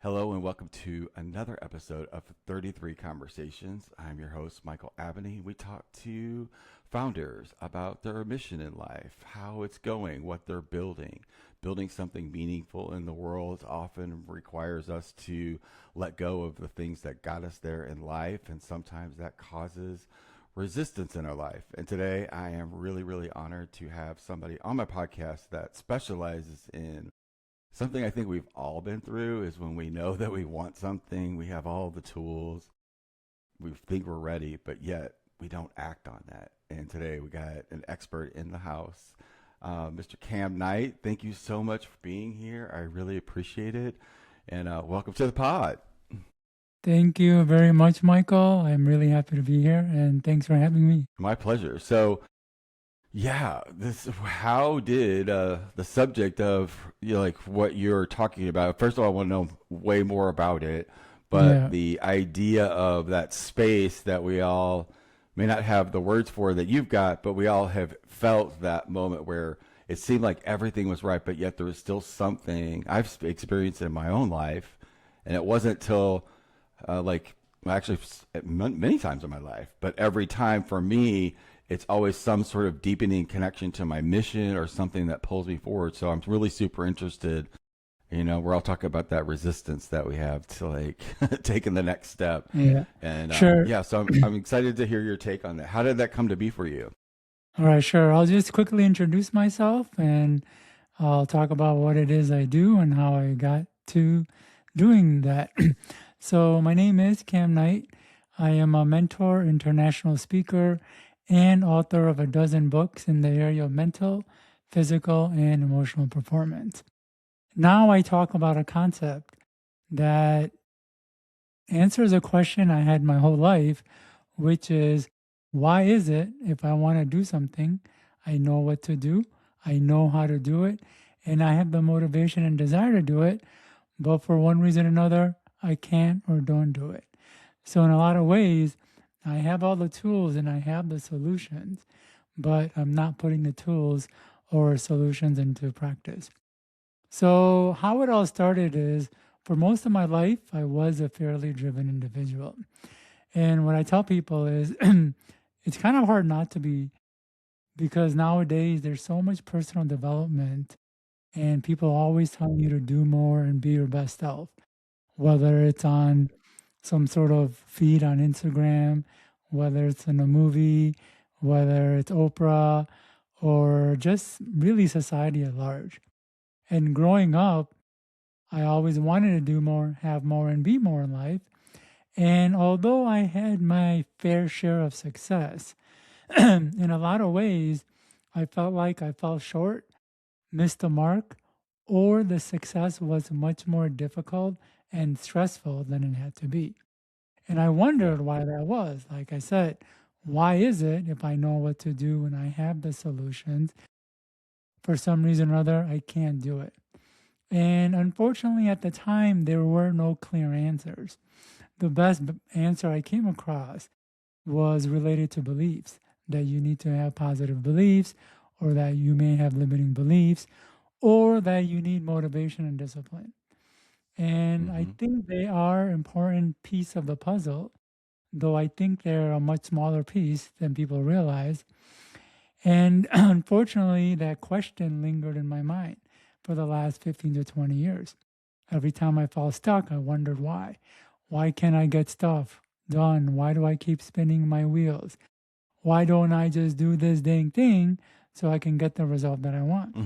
Hello and welcome to another episode of 33 Conversations. I'm your host, Michael Abney. We talk to founders about their mission in life, how it's going, what they're building. Building something meaningful in the world often requires us to let go of the things that got us there in life, and sometimes that causes resistance in our life. And today I am really honored to have somebody on my podcast that specializes in something I think we've all been through is when we know that we want something, we have all the tools, we think we're ready, but yet we don't act on that. And today we got an expert in the house, Mr. Kam Knight. Thank you so much for being here. I really appreciate it. And welcome to the pod. Thank you very much, Michael. I'm really happy to be here, and thanks for having me. My pleasure. So, yeah, this how did the subject of like what you're talking about? First of all, I want to know way more about it, but Yeah, the idea of that space that we all may not have the words for that you've got, but we all have felt that moment where it seemed like everything was right, but yet there was still something I've experienced in my own life, and it wasn't till like well, actually many times in my life, but every time for me it's always some sort of deepening connection to my mission or something that pulls me forward. So I'm really super interested. We're all talking about that resistance that we have to like taking the next step. yeah, And sure. yeah, so I'm excited to hear your take on that. How did that come to be for you? All right, sure. I'll just quickly introduce myself and I'll talk about what it is I do and how I got to doing that. So, my name is Kam Knight. I am a mentor, international speaker, and author of a dozen books in the area of mental, physical, and emotional performance. Now, I talk about a concept that answers a question I had my whole life, which is why is it if I want to do something, I know what to do, I know how to do it, and I have the motivation and desire to do it, but for one reason or another, I can't or don't do it. So, in a lot of ways, I have all the tools and I have the solutions, but I'm not putting the tools or solutions into practice. So, how it all started is for most of my life, I was a fairly driven individual. And what I tell people is it's kind of hard not to be because nowadays there's so much personal development and people are always telling you to do more and be your best self, whether it's on some sort of feed on Instagram, whether it's in a movie, whether it's Oprah, or just really society at large. And growing up, I always wanted to do more, have more, and be more in life. And although I had my fair share of success, in a lot of ways, I felt like I fell short, missed the mark, or the success was much more difficult and stressful than it had to be. And I Yeah. wondered why that was. Like I said, why is it if I know what to do and I have the solutions, for some reason or other, I can't do it? And unfortunately, at the time, there were no clear answers. The best answer I came across was related to beliefs, that you need to have positive beliefs, or that you may have limiting beliefs, or that you need motivation and discipline. And I Hmm. think they are important piece of the puzzle, though I think they're a much smaller piece than people realize. And unfortunately, that question lingered in my mind for the last 15 to 20 years. Every time I felt stuck, I wondered why. Why can't I get stuff done? Why do I keep spinning my wheels? Why don't I just do this dang thing so I can get the result that I want?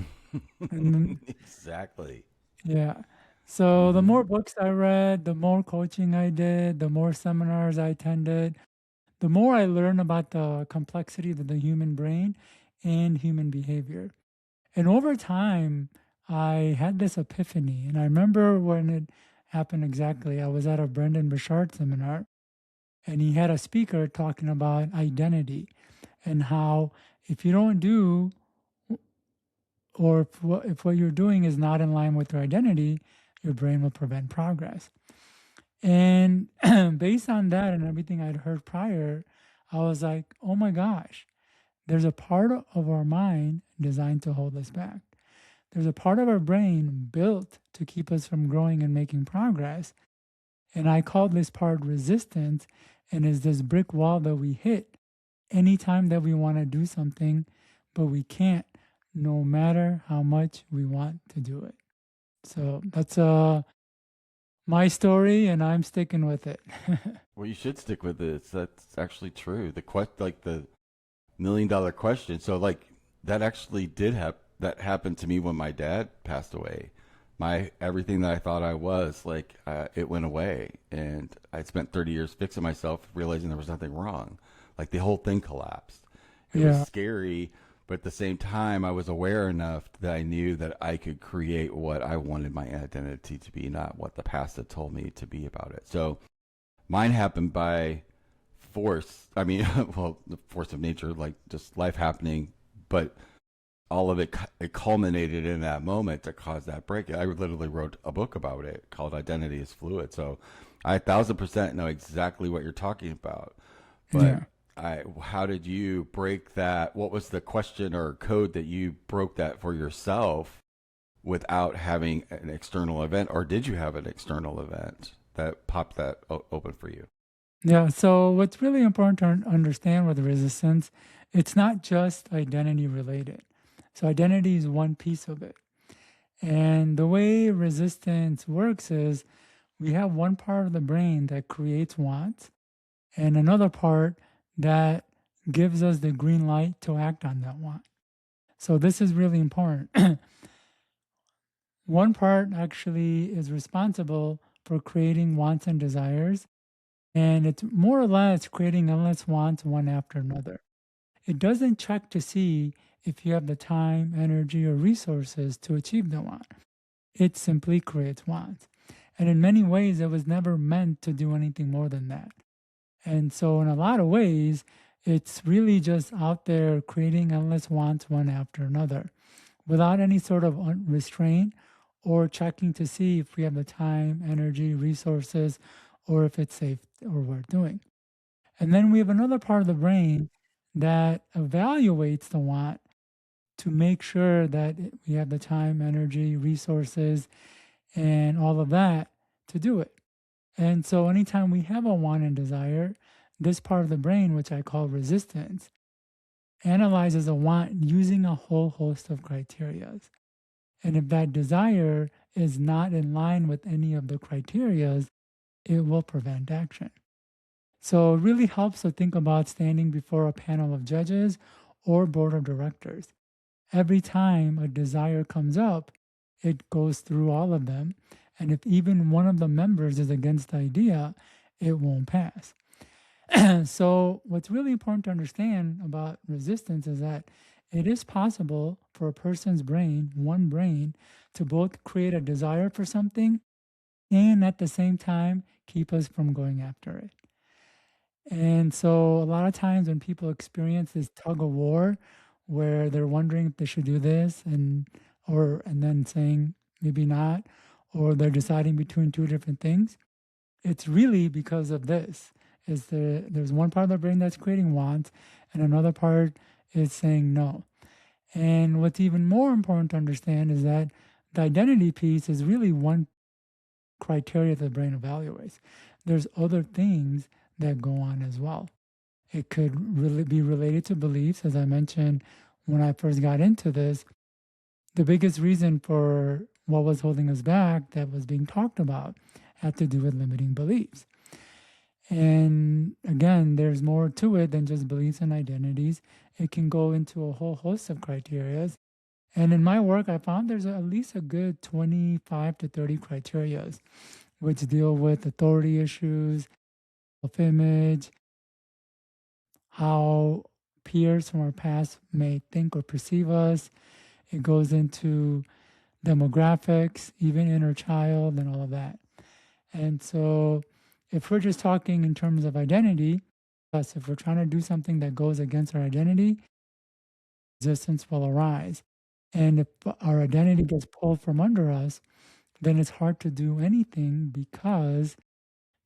And then, Exactly. yeah. So the Hmm. more books I read, the more coaching I did, the more seminars I attended, the more I learned about the complexity of the human brain and human behavior. And over time, I had this epiphany. And I remember when it happened exactly. I was at a Brendan Burchard seminar, and he had a speaker talking about identity and how if you don't do, or if what you're doing is not in line with your identity, your brain will prevent progress. And based on that and everything I'd heard prior, I was like, oh my gosh, there's a part of our mind designed to hold us back. there's a part of our brain built to keep us from growing and making progress. And I call this part resistance, and is this brick wall that we hit anytime that we want to do something, but we can't, no matter how much we want to do it. So that's my story, and I'm sticking with it. Well, you should stick with it. That's actually true. Like the $1 million question. So like that actually did that happened to me when my dad passed away. My everything that I thought I was like it went away, and I spent 30 years fixing myself, realizing there was nothing wrong. Like the whole thing collapsed. It was Yeah. scary, but at the same time, I was aware enough that I knew that I could create what I wanted my identity to be, not what the past had told me to be about it. So mine happened by force. I mean, well, the force of nature, like just life happening, but all of it culminated in that moment to cause that break. I literally wrote a book about it called Identity is Fluid. So I 1,000% know exactly what you're talking about. But Yeah. how did you break that? What was the question or code that you broke that for yourself without having an external event? Or did you have an external event that popped that open for you? Yeah. So what's really important to understand with resistance, it's not just identity related. So identity is one piece of it. And the way resistance works is we have one part of the brain that creates wants and another part that gives us the green light to act on that want. So this is really important. One part actually is responsible for creating wants and desires, and it's more or less creating endless wants one after another. It doesn't check to see if you have the time, energy, or resources to achieve the want. It simply creates wants. And in many ways, it was never meant to do anything more than that. And so, in a lot of ways, it's really just out there creating endless wants one after another without any sort of restraint or checking to see if we have the time, energy, resources, or if it's safe or worth doing. And then we have another part of the brain that evaluates the want to make sure that we have the time, energy, resources, and all of that to do it. And so anytime we have a want and desire, this part of the brain, which I call resistance, analyzes a want using a whole host of criterias. And if that desire is not in line with any of the criterias, it will prevent action. So it really helps to think about standing before a panel of judges or board of directors. Every time a desire comes up, it goes through all of them. And if even one of the members is against the idea, it won't pass. So, what's really important to understand about resistance is that it is possible for a person's brain, one brain, to both create a desire for something and at the same time keep us from going after it. And so, a lot of times when people experience this tug of war, where they're wondering if they should do this and then saying maybe not, or they're deciding between two different things, it's really because of this. There's one part of the brain that's creating want, and another part is saying no. And what's even more important to understand is that the identity piece is really one criteria that the brain evaluates. There's other things that go on as well. It could really be related to beliefs, as I mentioned when I first got into this. The biggest reason for what was holding us back that was being talked about had to do with limiting beliefs. And again, there's more to it than just beliefs and identities. It can go into a whole host of criterias. And in my work, I found there's at least a good 25 to 30 criterias, which deal with authority issues, self image, how peers from our past may think or perceive us. It goes into demographics, even inner child, and all of that. And so, if we're just talking in terms of identity, yes, if we're trying to do something that goes against our identity, resistance will arise. And if our identity gets pulled from under us, then it's hard to do anything because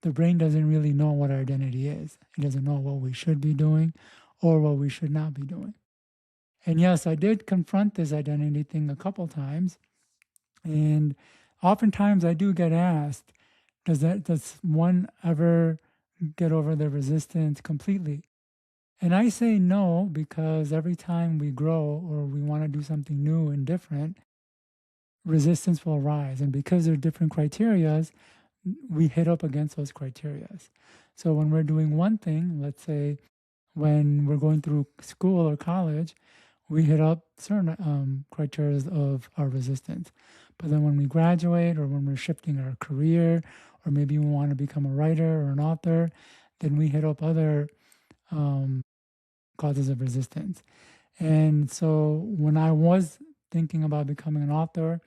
the brain doesn't really know what our identity is. It doesn't know what we should be doing or what we should not be doing. And yes, I did confront this identity thing a couple times. And oftentimes I do get asked, does one ever get over the resistance completely? And I say no, because every time we grow or we want to do something new and different, resistance will rise. And because there are different criterias, we hit up against those criterias. So when we're doing one thing, let's say when we're going through school or college, we hit up certain criteria of our resistance. But then when we graduate or when we're shifting our career, or maybe we want to become a writer or an author, then we hit up other um, causes of resistance. And so when I was thinking about becoming an author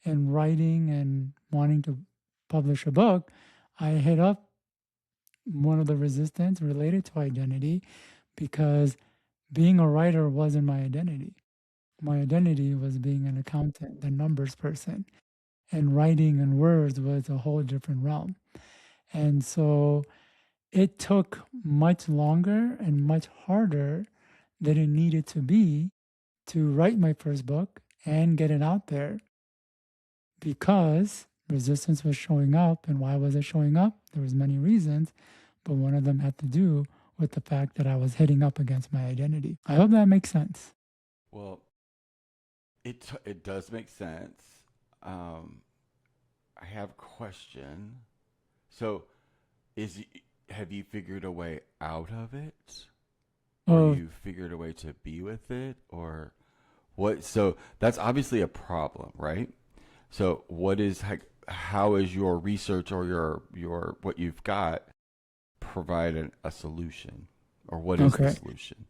and writing and wanting to publish a book, I hit up one of the resistance related to identity, because being a writer wasn't my identity. My identity was being an accountant, the numbers person, and writing and words was a whole different realm. And so it took much longer and much harder than it needed to be to write my first book and get it out there, because resistance was showing up. And why was it showing up? There was many reasons, but one of them had to do with the fact that I was hitting up against my identity. I hope that makes sense. Well, it does make sense. Um, I have a question. So, is have you figured a way out of it, or Oh, you figured a way to be with it, or what? So that's obviously a problem, right? So what is how is your research or your what you've got provide a solution, or what is the okay. solution?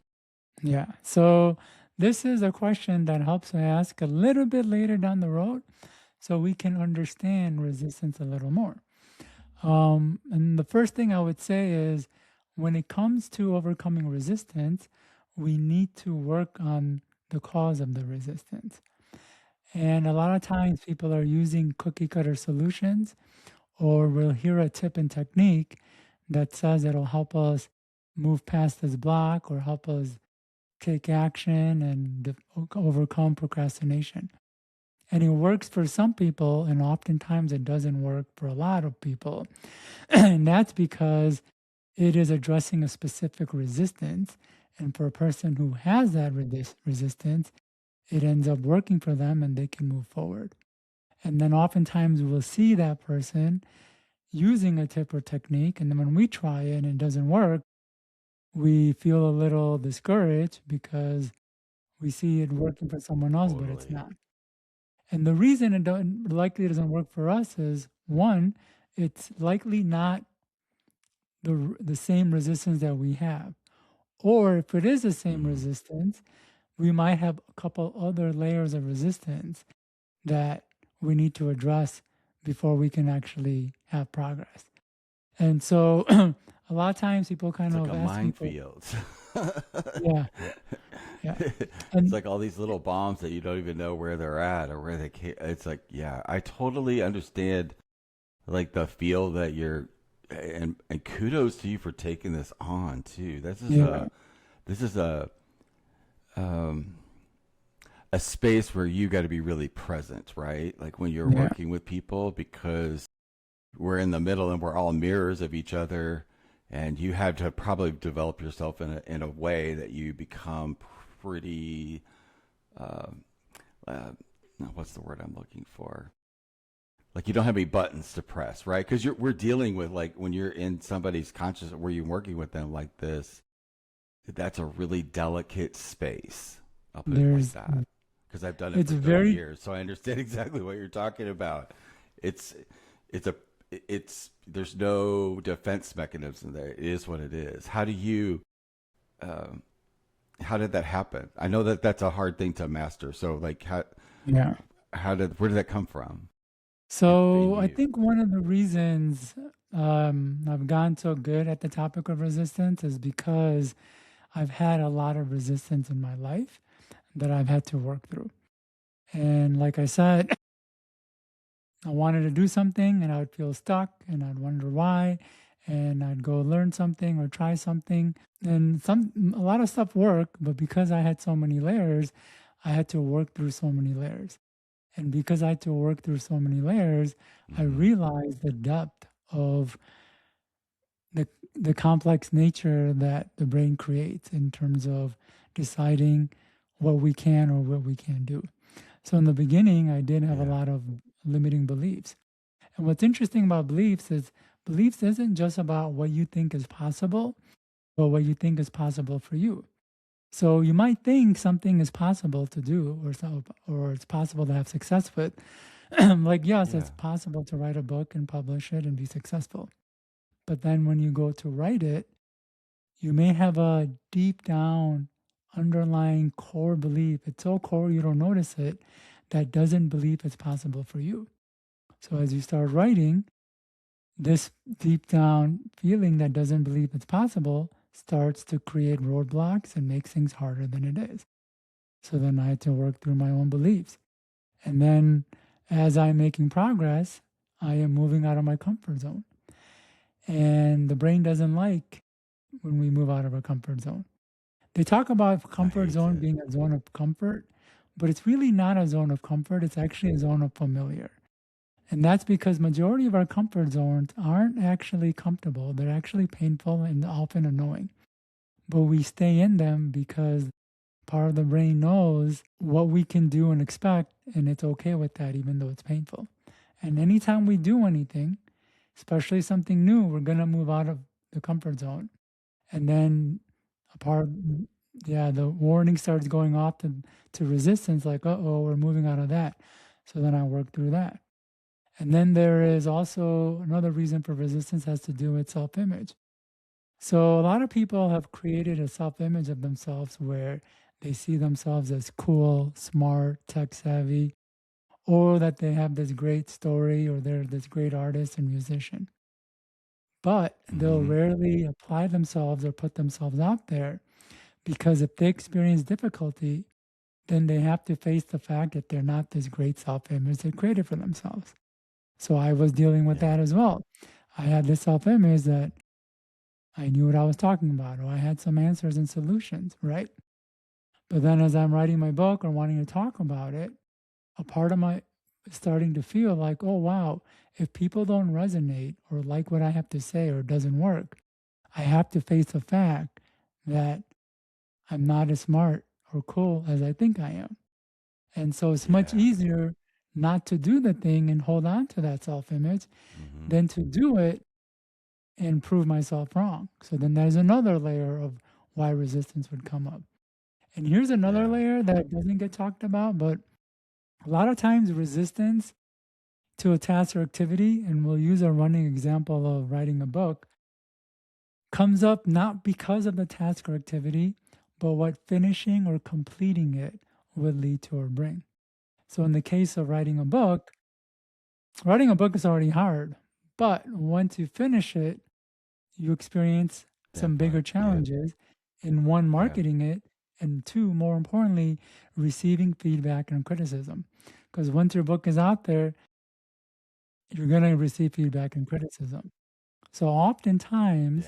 Yeah. So this is a question that helps I ask a little bit later down the road so we can understand resistance a little more. And the first thing I would say is, when it comes to overcoming resistance, we need to work on the cause of the resistance. And a lot of times people are using cookie cutter solutions, or we'll hear a tip and technique that says it'll help us move past this block or help us take action and overcome procrastination. And it works for some people, and oftentimes it doesn't work for a lot of people. And that's because it is addressing a specific resistance. And for a person who has that resistance, it ends up working for them and they can move forward. And then oftentimes we'll see that person using a tip or technique. And then when we try it and it doesn't work, we feel a little discouraged because we see it working for someone else, but it's Totally. not. And the reason likely doesn't work for us is, one, it's likely not the same resistance that we have. Or if it is the same Hmm. resistance, we might have a couple other layers of resistance that we need to address before we can actually have progress. And so a lot of times people kind It's like of a ask me for, minefield. yeah, yeah. It's And like all these little bombs that you don't even know where they're at or where they came. It's like, yeah, I totally understand like the feel that you're, and kudos to you for taking this on too. yeah, This is um a space where you got to be really present, right? Like when you're yeah, working with people, because we're in the middle and we're all mirrors of each other, and you have to probably develop yourself in a way that you become pretty um uh, what's the word I'm looking for, like you don't have any buttons to press, right? Because we're dealing with, like, when you're in somebody's conscious where you're working with them like this, that's a really delicate space. I'll put it like there's, that, because I've done it it's for 30 very, years, so I understand exactly what you're talking about. It's it's a it's there's no defense mechanism there. It is what it is. Um, how did that happen? I know that that's a hard thing to master. So like yeah. where did that come from in So I you? think one of the reasons I've gotten so good at the topic of resistance is because I've had a lot of resistance in my life that I've had to work through. And like I said, I wanted to do something and I would feel stuck and I'd wonder why. and I'd go learn something or try something. And a lot of stuff worked, but because I had so many layers, I had to work through so many layers. And because I had to work through so many layers, I Mm-hmm. realized the depth of the the complex nature that the brain creates in terms of deciding what we can or what we can't do. So in the beginning, I did have a Yeah. lot of limiting beliefs. And what's interesting about beliefs isn't just about what you think is possible, but what you think is possible for you. So you might think something is possible to do or it's possible to have success with. Like yes, Yeah. it's possible to write a book and publish it and be successful. But then when you go to write it, you may have a deep down underlying core belief. It's so core you don't notice it that doesn't believe it's possible for you. So as you start writing, this deep down feeling that doesn't believe it's possible starts to create roadblocks and makes things harder than it is. So then I had to work through my own beliefs. And then as I'm making progress, I am moving out of my comfort zone. And the brain doesn't like when we move out of our comfort zone. They talk about I comfort hate zone it. being a zone of comfort, but it's really not a zone of comfort. It's actually a zone of familiar. And that's because majority of our comfort zones aren't actually comfortable. They're actually painful and often annoying. But we stay in them because part of the brain knows what we can do and expect, and it's okay with that, even though it's painful. And anytime we do anything, especially something new, we're going to move out of the comfort zone. And then a part, yeah, the warning starts going off to resistance, like, oh, we're moving out of that. So then I work through that. And then there is also another reason for resistance has to do with self image. So a lot of people have created a self image of themselves where they see themselves as cool, smart, tech savvy, or that they have this great story or they're this great artist and musician. But they'll Mm-hmm. rarely apply themselves or put themselves out there because if they experience difficulty, then they have to face the fact that they're not this great self image they created for themselves. So I was dealing with Yeah. that as well. I had this self image that I knew what I was talking about, or I had some answers and solutions, right? But then as I'm writing my book or wanting to talk about it, a part of my is starting to feel like, oh, wow, if people don't resonate or like what I have to say or it doesn't work, I have to face the fact that I'm not as smart or cool as I think I am. And so it's much Yeah. easier not to do the thing and hold on to that self image Mm-hmm. than to do it and prove myself wrong. So then there's another layer of why resistance would come up. And here's another Yeah. layer that doesn't get talked about, but a lot of times resistance to a task or activity, and we'll use a running example of writing a book, comes up not because of the task or activity, but what finishing or completing it would lead to or bring. So in the case of writing a book is already hard, but once you finish it, you experience That some bigger part. Yeah. challenges in one, Yeah. marketing it, and two, more importantly, receiving feedback and criticism. Because once your book is out there, you're going to receive feedback and criticism. So oftentimes,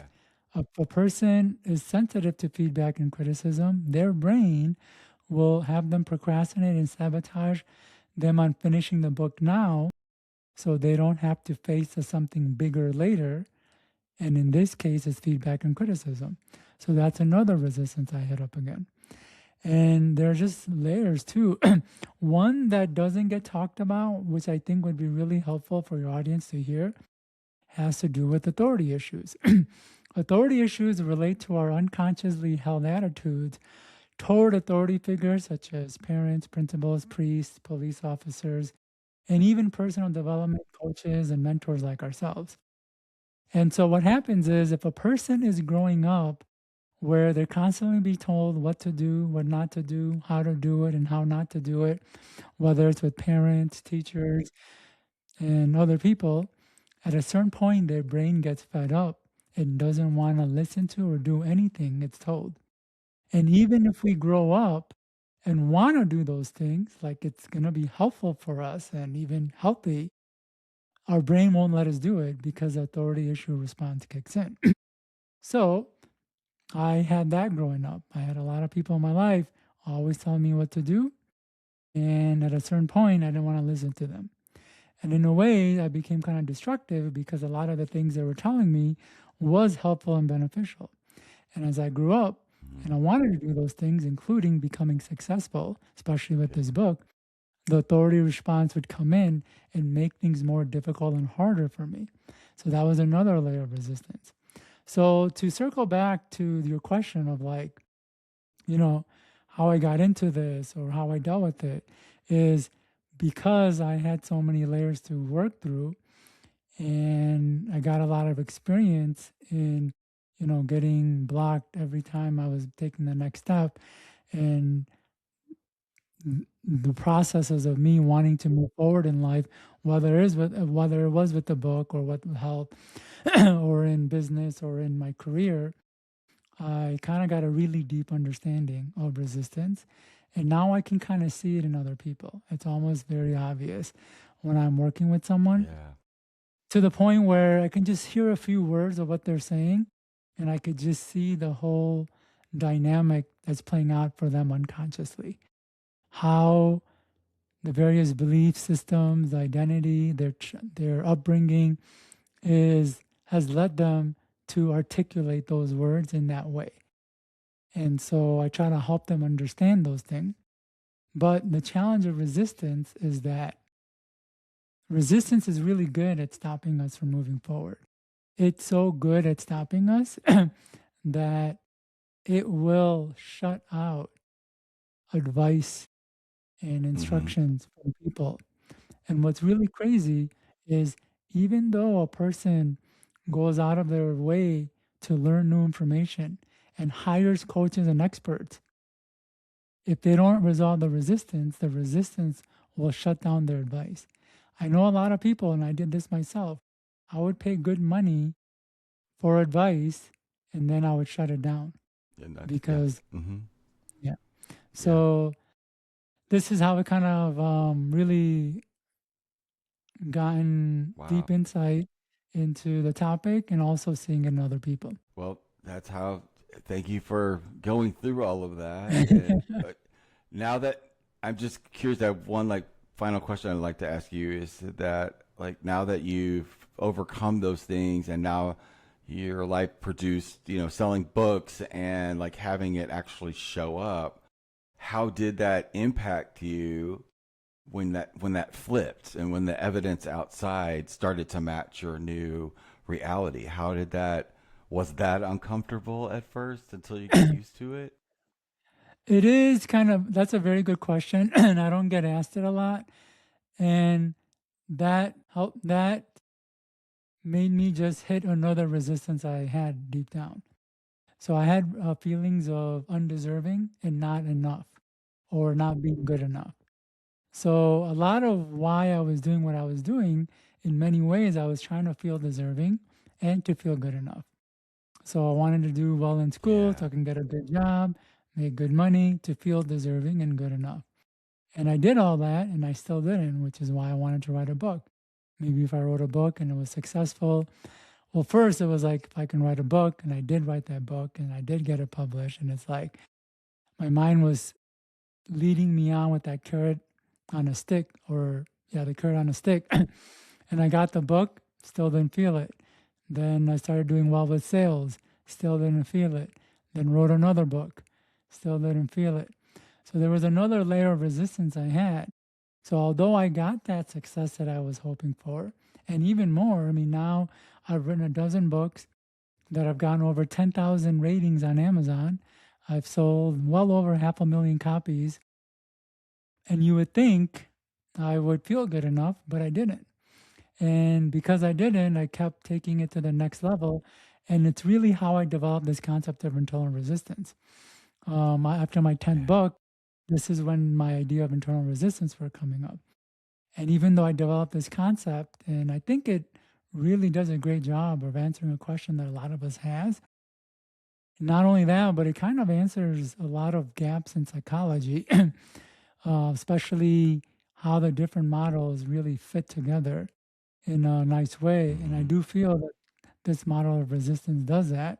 Yeah. if a person is sensitive to feedback and criticism, their brain will have them procrastinate and sabotage them on finishing the book now so they don't have to face something bigger later. And in this case, it's feedback and criticism. So that's another resistance I hit up again. And there are just layers too. One that doesn't get talked about, which I think would be really helpful for your audience to hear, has to do with authority issues. Authority issues relate to our unconsciously held attitudes toward authority figures such as parents, principals, priests, police officers, and even personal development coaches and mentors like ourselves. And so what happens is if a person is growing up where they're constantly being told what to do, what not to do, how to do it, and how not to do it, whether it's with parents, teachers, and other people, at a certain point, their brain gets fed up and doesn't want to listen to or do anything it's told. And even if we grow up and want to do those things, like it's going to be helpful for us and even healthy, our brain won't let us do it because the authority issue response kicks in. So I had that growing up. I had a lot of people in my life always telling me what to do. And at a certain point, I didn't want to listen to them. And in a way, I became kind of destructive because a lot of the things they were telling me was helpful and beneficial. And as I grew up and I wanted to do those things, including becoming successful, especially with this book, the authority response would come in and make things more difficult and harder for me. So that was another layer of resistance. So to circle back to your question of like, you know, how I got into this or how I dealt with it is because I had so many layers to work through and I got a lot of experience in, getting blocked every time I was taking the next step. And the processes of me wanting to move forward in life, whether it was with the book or with health or in business or in my career, I kind of got a really deep understanding of resistance. And now I can kind of see it in other people. It's almost very obvious when I'm working with someone Yeah. to the point where I can just hear a few words of what they're saying and I could just see the whole dynamic that's playing out for them unconsciously. How the various belief systems, identity, their upbringing has led them to articulate those words in that way. And so I try to help them understand those things. But the challenge of resistance is that resistance is really good at stopping us from moving forward. It's so good at stopping us that it will shut out advice and Hmm. instructions from people. And what's really crazy is even though a person goes out of their way to learn new information and hires coaches and experts, if they don't resolve the resistance will shut down their advice. I know a lot of people, and I did this myself. I would pay good money for advice and then I would shut it down And that's, yeah. because, Hmm. yeah. Yeah. So this is how it kind of really gotten Wow. deep insight into the topic and also seeing it in other people. Well, that's how. Thank you for going through all of that. And now that I'm just curious, I have one like final question I'd like to ask you is that like now that you've overcome those things and now your life produced, selling books and like having it actually show up, how did that impact you when that flipped and when the evidence outside started to match your new reality? How did that was that uncomfortable at first until you got used to it? It is kind of, that's a very good question. And I don't get asked it a lot. And that made me just hit another resistance I had deep down. So I had feelings of undeserving and not enough or not being good enough. So a lot of why I was doing what I was doing, in many ways, I was trying to feel deserving and to feel good enough. So I wanted to do well in school so Yeah. I can get a good job, make good money to feel deserving and good enough. And I did all that and I still didn't, which is why I wanted to write a book. Maybe if I wrote a book and it was successful, well, first it was like if I can write a book, and I did write that book and I did get it published, and it's like my mind was leading me on with that carrot on a stick, or yeah, the carrot on a stick. And I got the book, still didn't feel it. Then I started doing well with sales, still didn't feel it. Then wrote another book, still didn't feel it. So there was another layer of resistance I had. So although I got that success that I was hoping for, and even more, I mean, now I've written a dozen books that have gotten over 10,000 ratings on Amazon. I've sold well over 500,000 copies. And you would think I would feel good enough, but I didn't. And because I didn't, I kept taking it to the next level. And it's really how I developed this concept of internal resistance. After my 10th Yeah. book, this is when my idea of internal resistance were coming up. And even though I developed this concept, and I think it really does a great job of answering a question that a lot of us has. Not only that, but it kind of answers a lot of gaps in psychology, especially how the different models really fit together. in a nice way. And I Mm-hmm. do feel that this model of resistance does that.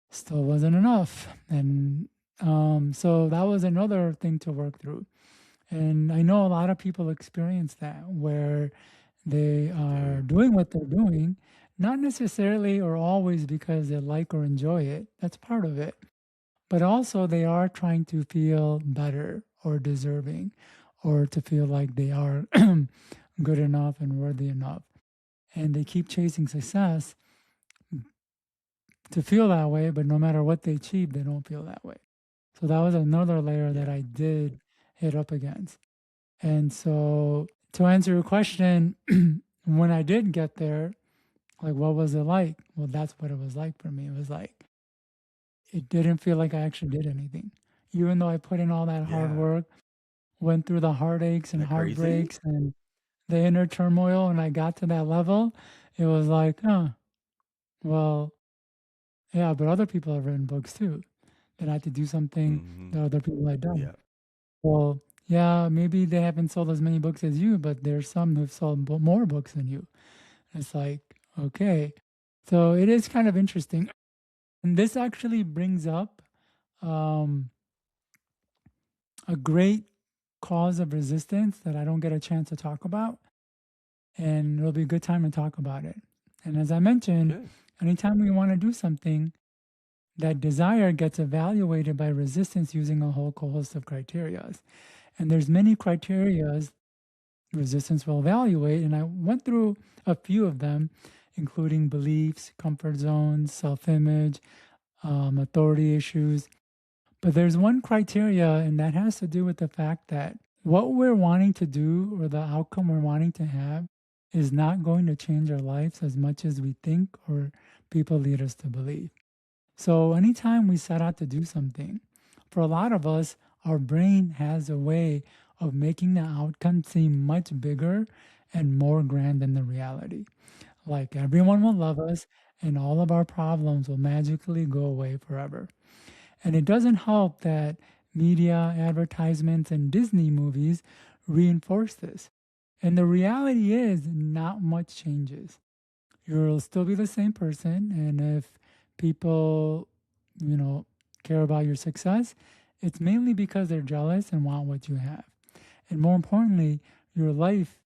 Still wasn't enough. And so that was another thing to work through. And I know a lot of people experience that where they They are do. doing what they're doing, not necessarily or always because they like or enjoy it. That's part of it. But also, they are trying to feel better or deserving or to feel like they are good enough and worthy enough. And they keep chasing success to feel that way, but no matter what they achieve, they don't feel that way. So that was another layer that Yeah. I did hit up against. And so to answer your question, when I did get there, like what was it like? Well, that's what it was like for me. It was like it didn't feel like I actually did anything. Even though I put in all that hard Yeah. work, went through the heartaches Isn't and that crazy? heartbreaks and the inner turmoil, and I got to that level, it was like, well, yeah, but other people have written books too. That I had to do something Mm-hmm. that other people had done. Yeah. Well, yeah, maybe they haven't sold as many books as you, but there's some who've sold more books than you. It's like, okay. So it is kind of interesting. And this actually brings up um, a great cause of resistance that I don't get a chance to talk about. And it'll be a good time to talk about it. And as I mentioned, Good. anytime we want to do something, that desire gets evaluated by resistance using a whole host of criteria. And there's many criteria resistance will evaluate. And I went through a few of them, including beliefs, comfort zones, self image, authority issues. But there's one criteria, and that has to do with the fact that what we're wanting to do or the outcome we're wanting to have is not going to change our lives as much as we think or people lead us to believe. So, anytime we set out to do something, for a lot of us, our brain has a way of making the outcome seem much bigger and more grand than the reality. Like everyone will love us and all of our problems will magically go away forever. And it doesn't help that media, advertisements, and Disney movies reinforce this. And the reality is, not much changes. You'll still be the same person. And if people, you know, care about your success, it's mainly because they're jealous and want what you have. And more importantly, your life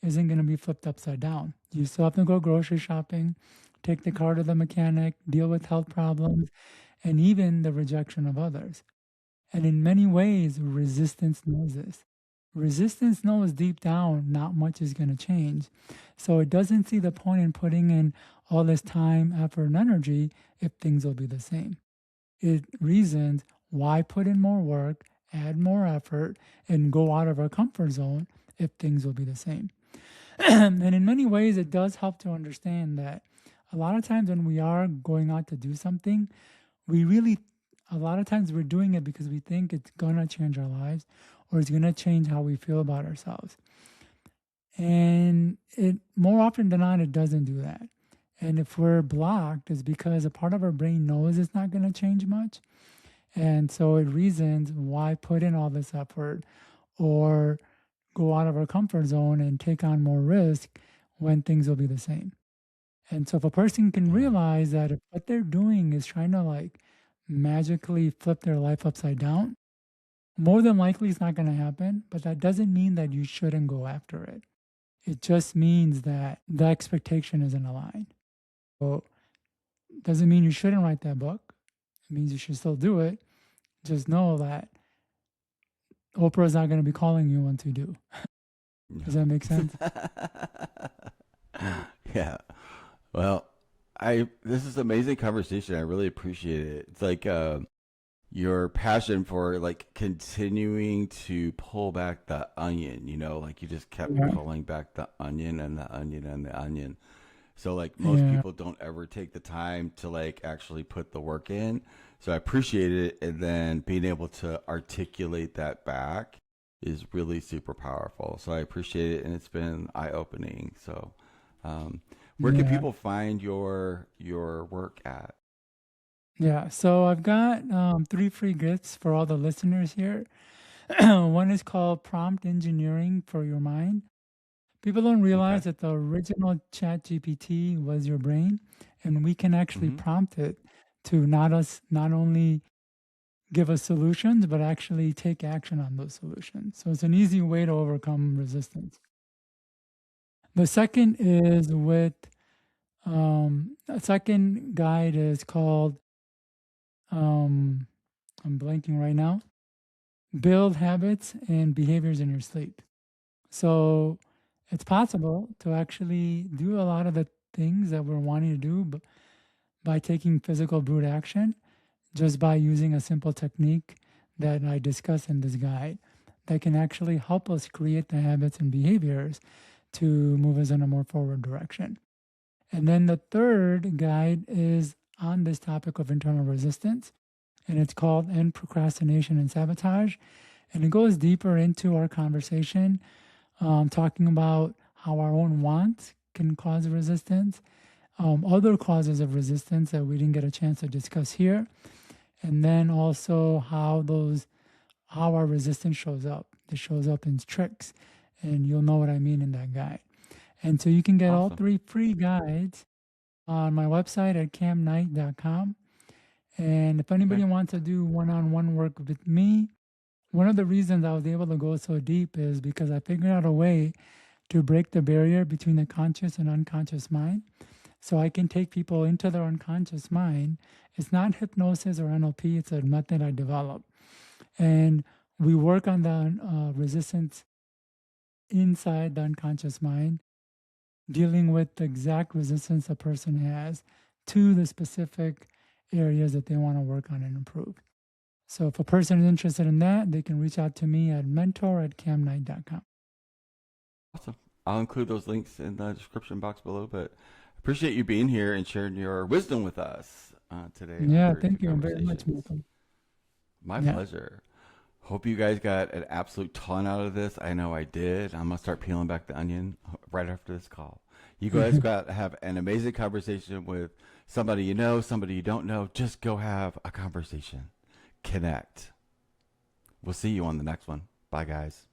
isn't going to be flipped upside down. You still have to go grocery shopping, take the car to the mechanic, deal with health problems, and even the rejection of others. And in many ways, resistance knows this. Resistance knows deep down not much is going to change. So it doesn't see the point in putting in all this time, effort, and energy if things will be the same. It reasons why put in more work, add more effort, and go out of our comfort zone if things will be the same. And in many ways, it does help to understand that a lot of times when we are going out to do something, we really, a lot of times we're doing it because we think it's going to change our lives or it's going to change how we feel about ourselves. And it more often than not, it doesn't do that. And if we're blocked, it's because a part of our brain knows it's not going to change much. And so it reasons why put in all this effort or go out of our comfort zone and take on more risk when things will be the same. And so if a person can Yeah. realize that if what they're doing is trying to like magically flip their life upside down, more than likely it's not going to happen, but that doesn't mean that you shouldn't go after it. It just means that the expectation isn't aligned. So it doesn't mean you shouldn't write that book. It means you should still do it. Just know that Oprah's not going to be calling you once you do. Does that make No. sense? Yeah. Well, I this is amazing conversation. I really appreciate it. It's like your passion for like continuing to pull back the onion, like you just kept Yeah. pulling back the onion and the onion and the onion. So like most Yeah. people don't ever take the time to like actually put the work in. So I appreciate it, and then being able to articulate that back is really super powerful. So I appreciate it, and it's been eye opening. So um, where can Yeah. people find your work at? Yeah. So I've got three free gifts for all the listeners here. One is called Prompt Engineering for Your Mind. People don't Okay. realize that the original Chat GPT was your brain, and we can actually Mm-hmm. prompt it to not only give us solutions, but actually take action on those solutions. So it's an easy way to overcome resistance. The second is with a second guide is called um, I'm blanking right now. Build habits and behaviors in your sleep. So it's possible to actually do a lot of the things that we're wanting to do by taking physical brute action, just by using a simple technique that I discuss in this guide that can actually help us create the habits and behaviors to move us in a more forward direction. And then the third guide is on this topic of internal resistance, and it's called End Procrastination and Sabotage. And it goes deeper into our conversation, talking about how our own wants can cause resistance, other causes of resistance that we didn't get a chance to discuss here, and then also how our resistance shows up. It shows up in tricks, and you'll know what I mean in that guide. And so you can get all Awesome. 3 free guides on my website at kamknight.com. And if Okay. anybody wants to do one-on-one work with me, one of the reasons I was able to go so deep is because I figured out a way to break the barrier between the conscious and unconscious mind. So I can take people into their unconscious mind. It's not hypnosis or NLP, it's a method I developed. And we work on the resistance inside the unconscious mind, dealing with the exact resistance a person has to the specific areas that they want to work on and improve. So if a person is interested in that, they can reach out to me at mentor@kamknight.com. Awesome. I'll include those links in the description box below. But appreciate you being here and sharing your wisdom with us today on Yeah, 33 thank you very much, Conversations. Malcolm. My Yeah. pleasure. Hope you guys got an absolute ton out of this. I know I did. I'm gonna start peeling back the onion right after this call. You guys got to have an amazing conversation with somebody you know, somebody you don't know. Just go have a conversation. Connect. We'll see you on the next one. Bye, guys.